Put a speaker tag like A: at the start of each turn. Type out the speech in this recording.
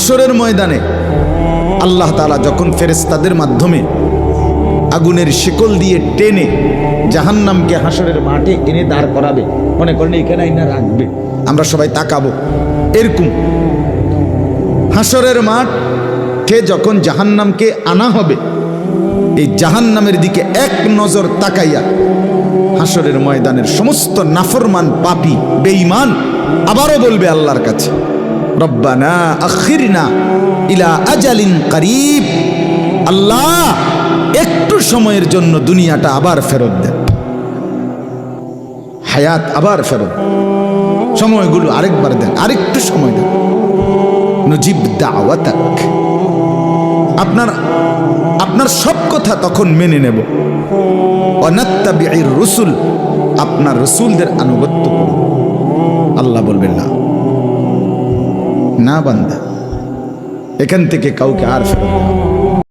A: হাসরের ময়দানে আল্লাহ তাআলা যখন ফেরেশতাদের মাধ্যমে আগুনের শিকল দিয়ে টেনে জাহান্নামকে হাসরের মাঠে এনে দাঁড় করাবে, মনে করেন এখানে আইনা রাখবে, আমরা সবাই তাকাবো, এরকম হাসরের মাঠে যখন জাহান্নামকে আনা হবে, এই জাহান্নামের দিকে এক নজর তাকাইয়া হাসরের ময়দানের সমস্ত নাফরমান পাপী বেঈমান আবারও বলবে আল্লাহর কাছে, রব্বানা আখিরনা ইলা আজালিন করিব, আল্লাহ একটু সময়ের জন্য দুনিয়াটা আবার ফেরত দেন, হায়াত আবার ফেরত, সময়গুলো আরেকবার দেন, আরেকটু সময় দেন, নজিব দাওয়াতাক, আপনার সব কথা তখন মেনে নেব, ওয়ানাত্তাবিউর রুসুল, আপনার রসুলদের আনুগত্য করব। আল্লাহ বলবেন না, না বান্দা, এখান থেকে কাউকে আর ফেরত দেওয়া